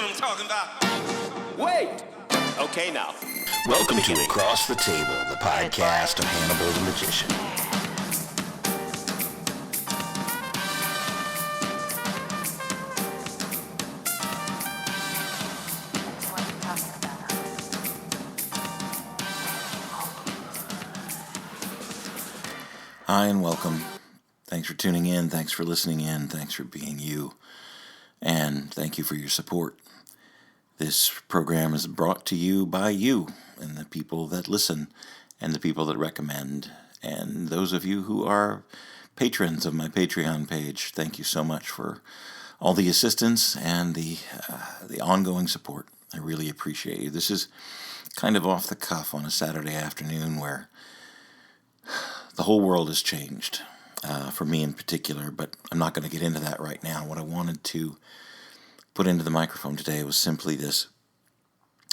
what I'm talking about. Wait! Okay, now. Welcome to Across the Table, the podcast of Hannibal the Magician. Hi and welcome. Thanks for tuning in. Thanks for listening in. Thanks for being you. And thank you for your support. This program is brought to you by you and the people that listen and the people that recommend. And those of you who are patrons of my Patreon page, thank you so much for all the assistance and the ongoing support. I really appreciate you. This is kind of off the cuff on a Saturday afternoon where the whole world has changed, for me in particular, but I'm not going to get into that right now. What I wanted to put into the microphone today was simply this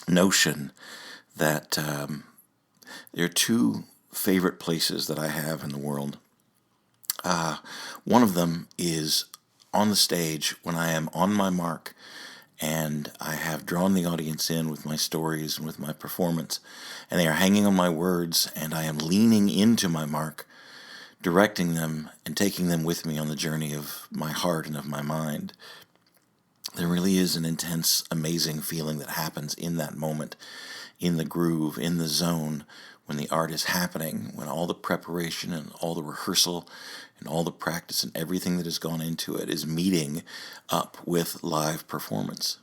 notion that there are two favorite places that I have in the world. One of them is on the stage when I am on my mark and I have drawn the audience in with my stories and with my performance, and they are hanging on my words, and I am leaning into my mark, directing them and taking them with me on the journey of my heart and of my mind. There really is an intense, amazing feeling that happens in that moment, in the groove, in the zone, when the art is happening, when all the preparation and all the rehearsal and all the practice and everything that has gone into it is meeting up with live performance.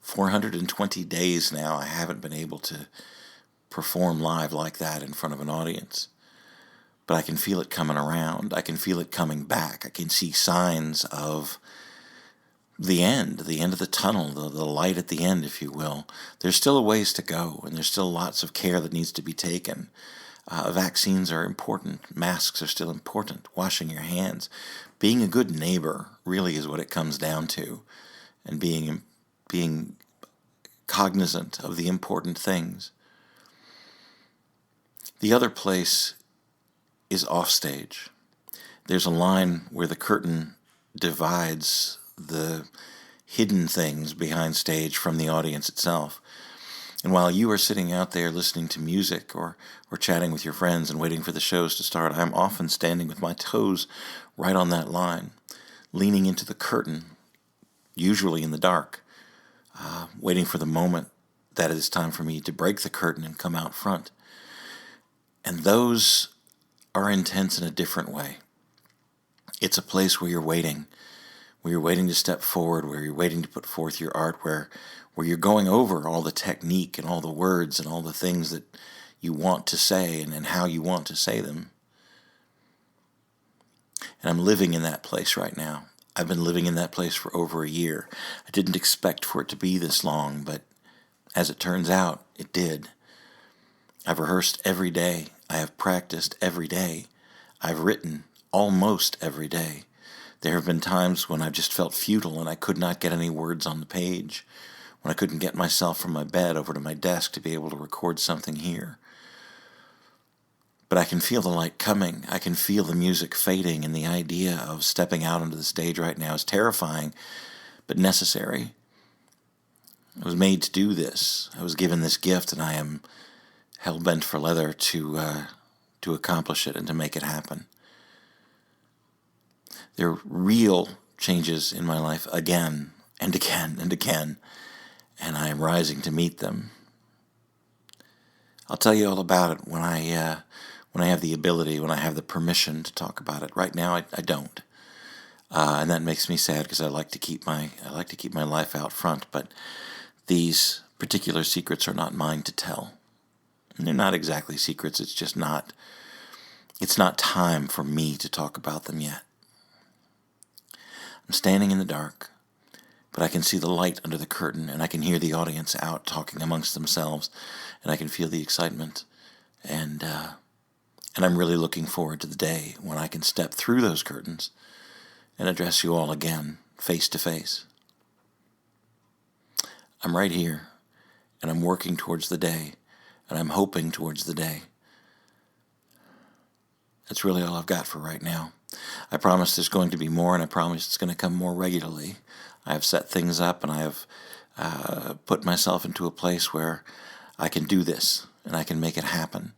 420 days now, I haven't been able to perform live like that in front of an audience. But I can feel it coming around. I can feel it coming back. I can see signs of the end of the tunnel, the light at the end, if you will. There's still a ways to go, and there's still lots of care that needs to be taken. Vaccines are important. Masks are still important. Washing your hands. Being a good neighbor really is what it comes down to, and being cognizant of the important things. The other place is offstage. There's a line where the curtain divides the hidden things behind stage from the audience itself. And while you are sitting out there listening to music or chatting with your friends and waiting for the shows to start, I'm often standing with my toes right on that line, leaning into the curtain, usually in the dark, waiting for the moment that it is time for me to break the curtain and come out front. And those are intense in a different way. It's a place where you're waiting to step forward, where you're waiting to put forth your art, where you're going over all the technique and all the words and all the things that you want to say and how you want to say them. And I'm living in that place right now. I've been living in that place for over a year. I didn't expect for it to be this long, but as it turns out, it did. I've rehearsed every day. I have practiced every day. I've written almost every day. There have been times when I've just felt futile and I could not get any words on the page, when I couldn't get myself from my bed over to my desk to be able to record something here. But I can feel the light coming. I can feel the music fading, and the idea of stepping out onto the stage right now is terrifying, but necessary. I was made to do this. I was given this gift, and I am hell-bent for leather to accomplish it and to make it happen. There are real changes in my life again and again and again, and I am rising to meet them. I'll tell you all about it when I have the ability, when I have the permission to talk about it. Right now, I don't, and that makes me sad because I like to keep my life out front. But these particular secrets are not mine to tell. And they're not exactly secrets. It's not time for me to talk about them yet. I'm standing in the dark, but I can see the light under the curtain, and I can hear the audience out talking amongst themselves, and I can feel the excitement, and I'm really looking forward to the day when I can step through those curtains and address you all again, face to face. I'm right here, and I'm working towards the day, and I'm hoping towards the day. That's really all I've got for right now. I promise there's going to be more, and I promise it's going to come more regularly. I have set things up, and I have put myself into a place where I can do this, and I can make it happen.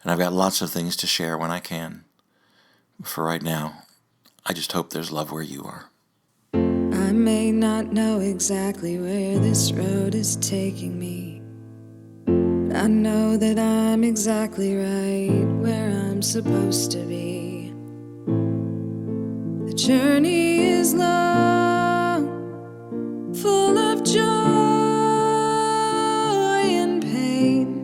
And I've got lots of things to share when I can. For right now, I just hope there's love where you are. I may not know exactly where this road is taking me, but I know that I'm exactly right where I'm supposed to be. The journey is long, full of joy and pain,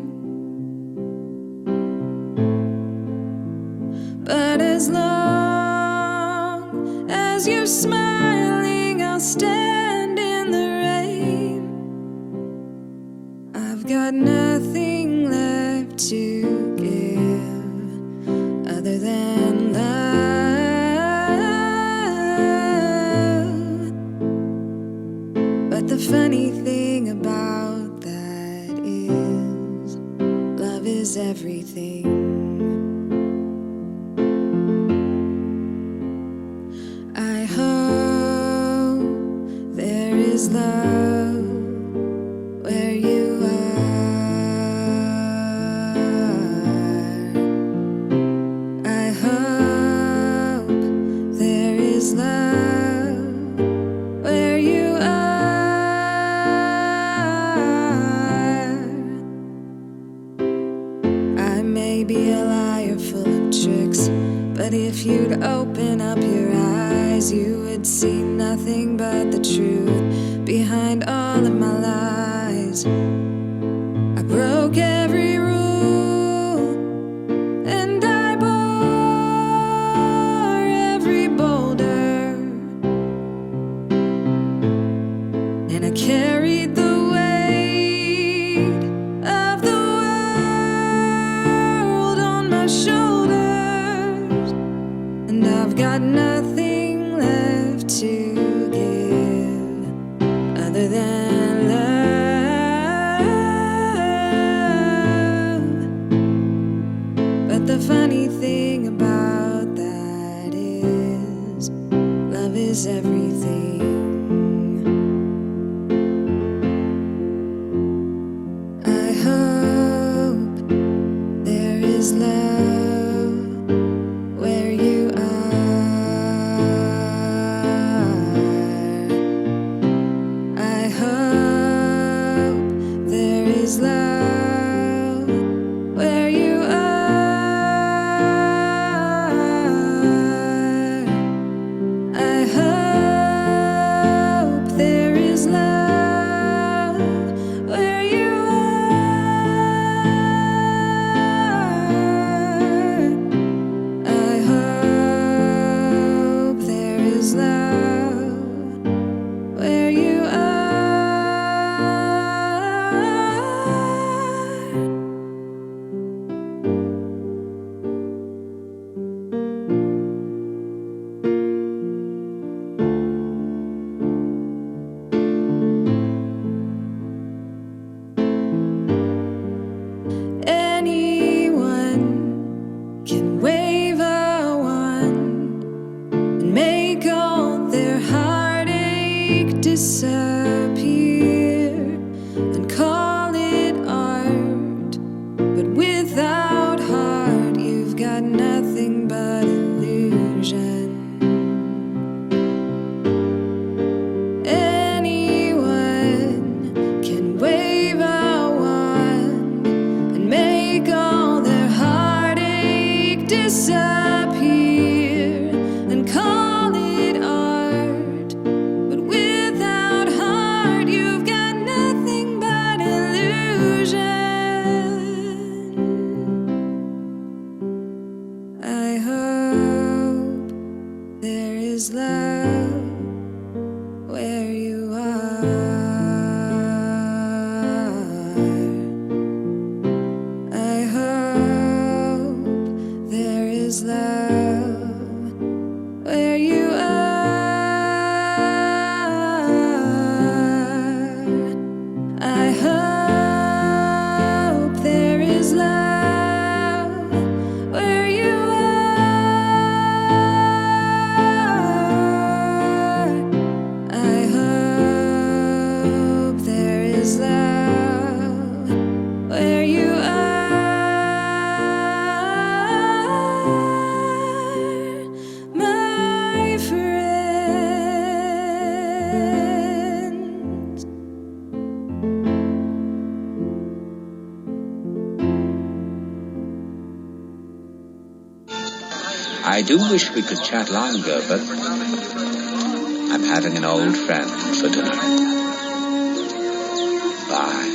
but as long as you're smiling, I'll stand in the rain. I've got nothing left to give other than love. But the funny thing about that is, love is everything. I hope there is love where you are. I hope there is love where you are. I may be a liar full of tricks, but if you'd open up your eyes, you would see nothing but the truth behind all of my lies. I broke every rule, and I bore every boulder, and I carried the weight of the world on my shoulders, and I've got nothing left to give other than love. But the funny thing about that is, love is everything. I hope there is love where you are. I hope there is love where you are. I hope there is love where you are. I hope there is love where you are. Anyone can wave a wand and make all their heartache disappear and call it art. But without heart, you've got nothing but illusion. Anyone can wave a wand and make all their heartache disappear and call it art. But without I do wish we could chat longer, but I'm having an old friend for dinner. Bye.